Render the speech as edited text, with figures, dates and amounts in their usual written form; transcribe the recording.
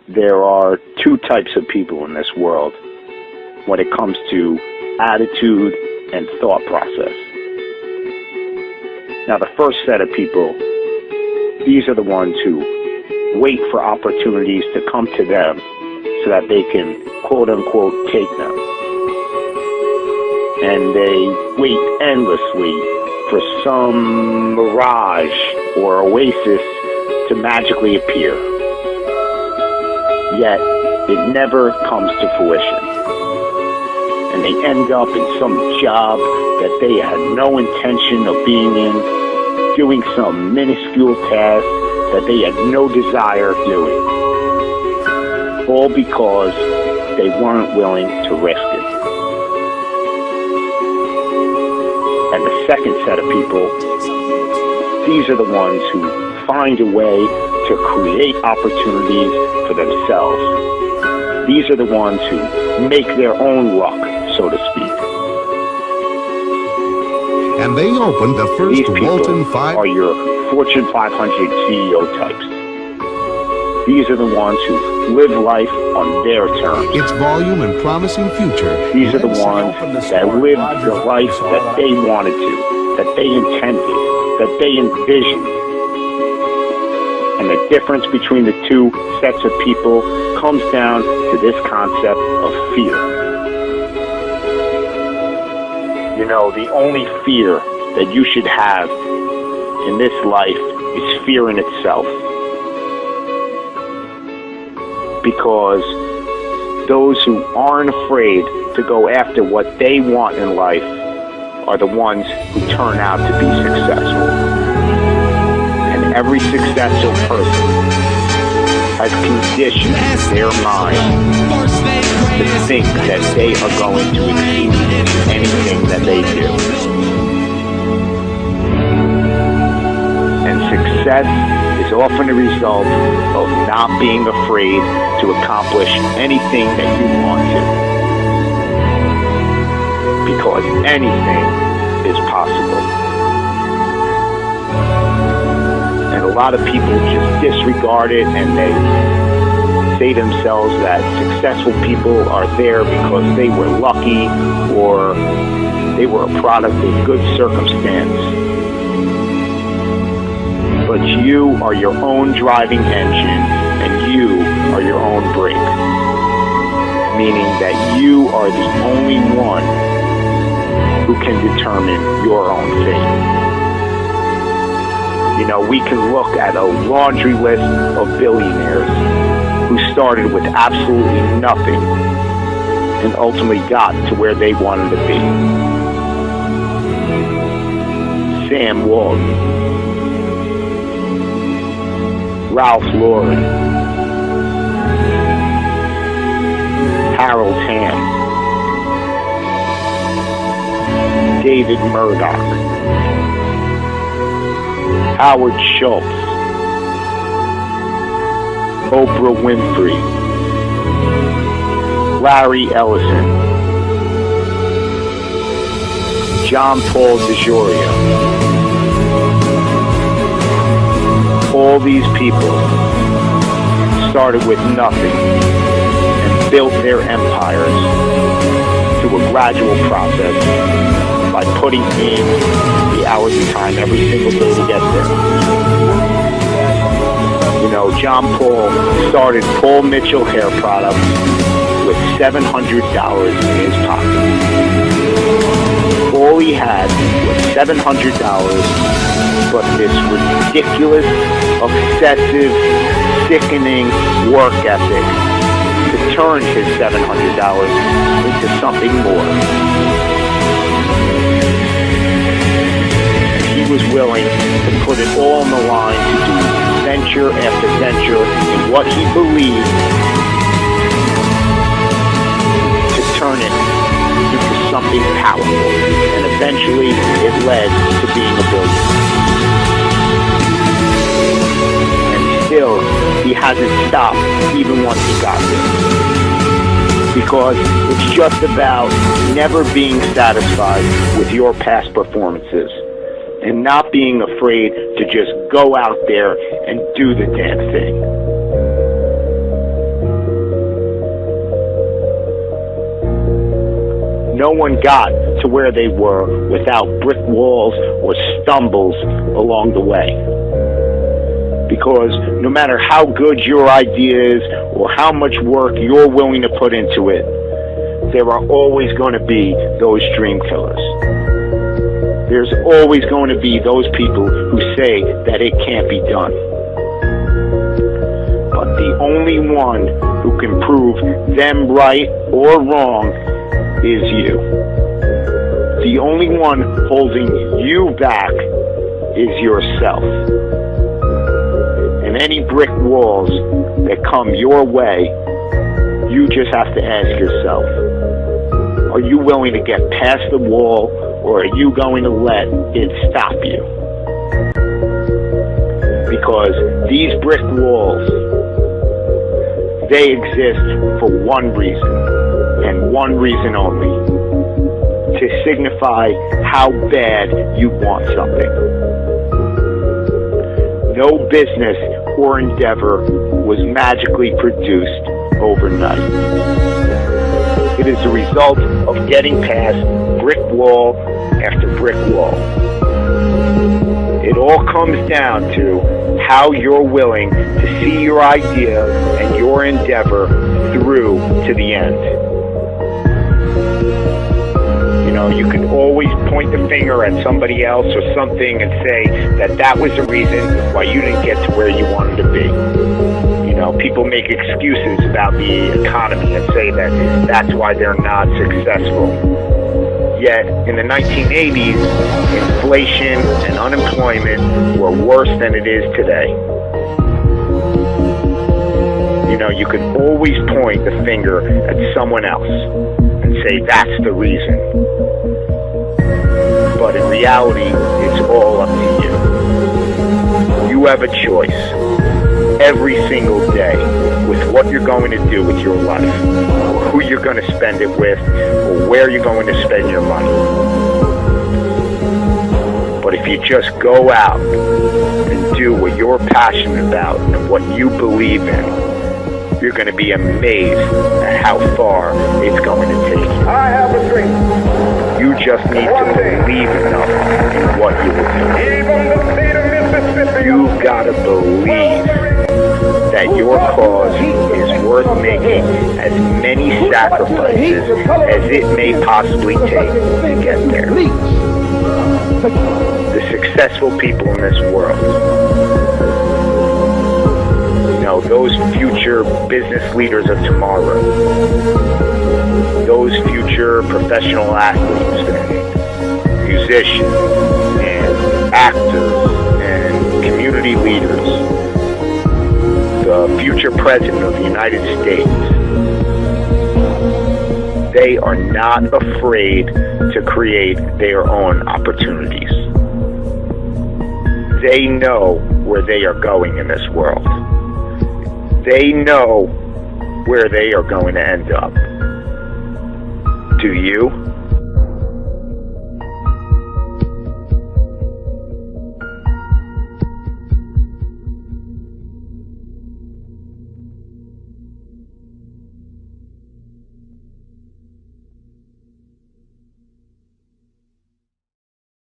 there are two types of people in this world when it comes to attitude and thought process. Now, the first set of people, these are the ones who wait for opportunities to come to them so that they can, quote unquote, take them. And they wait endlessly for some mirage or oasis to magically appear. Yet, it never comes to fruition. And they end up in some job that they had no intention of being in, doing some minuscule task that they had no desire of doing. All because they weren't willing to risk it. And the second set of people, these are the ones who find a way to create opportunities for themselves. These are the ones who make their own luck, so to speak. And they opened the first These people Walton 5 are your Fortune 500 CEO types. These are the ones who live life on their terms. its volume and promising future. These are the ones that live the life that they wanted to, that they intended, that they envisioned. And the difference between the two sets of people comes down to this concept of fear. You know, the only fear that you should have in this life is fear in itself. Because those who aren't afraid to go after what they want in life are the ones who turn out to be successful. And every successful person has conditioned their mind to think that they are going to exceed anything that they do. And success is often a result of not being afraid to accomplish anything that you want to. Because anything is possible. And a lot of people just disregard it, and they say to themselves that successful people are there because they were lucky or they were a product of good circumstance. But you are your own driving engine, and you are your own brake. Meaning that you are the only one who can determine your own fate. You know, we can look at a laundry list of billionaires who started with absolutely nothing and ultimately got to where they wanted to be. Sam Walton, Ralph Lauren, Harold Hamm, David Murdoch, Howard Schultz, Oprah Winfrey, Larry Ellison, John Paul DeJoria. All these people started with nothing and built their empires through a gradual process by putting in the hours of time every single day to get there. You know, John Paul started Paul Mitchell Hair Products with $700 in his pocket. All he had was $700, but this ridiculous, obsessive, sickening work ethic to turn his $700 into something more. He was willing to put it all on the line to do venture after venture in what he believed, to turn it into something powerful, and eventually it led to being a billionaire. And still, he hasn't stopped even once he got there. Because it's just about never being satisfied with your past performances and not being afraid to just go out there and do the damn thing. no one got to where they were without brick walls or stumbles along the way. Because no matter how good your idea is or how much work you're willing to put into it, there are always going to be those dream killers. There's always going to be those people who say that it can't be done. But the only one who can prove them right or wrong is you. The only one holding you back is yourself. And any brick walls that come your way, you just have to ask yourself, are you willing to get past the wall, or are you going to let it stop you? Because these brick walls, they exist for one reason, and one reason only: to signify how bad you want something. No business or endeavor was magically produced overnight. It is the result of getting past brick wall after brick wall. It all comes down to how you're willing to see your idea and your endeavor through to the end. You know, you can always point the finger at somebody else or something and say that that was the reason why you didn't get to where you wanted to be. You know, people make excuses about the economy and say that that's why they're not successful. Yet, in the 1980s, inflation and unemployment were worse than it is today. You know, you can always point the finger at someone else and say that's the reason. But in reality, it's all up to you. You have a choice every single day with what you're going to do with your life, or who you're going to spend it with, or where you're going to spend your money. But if you just go out and do what you're passionate about and what you believe in, you're going to be amazed at how far it's going to take you. I have a dream. You just need to believe enough in what you will do. Even the state of Mississippi. You've got to believe that your cause is worth making as many sacrifices as it may possibly take to get there. The successful people in this world, you know, those future business leaders of tomorrow, those future professional athletes and musicians and actors and community leaders, the future president of the United States, they are not afraid to create their own opportunities. They know where they are going in this world. They know where they are going to end up. Do you?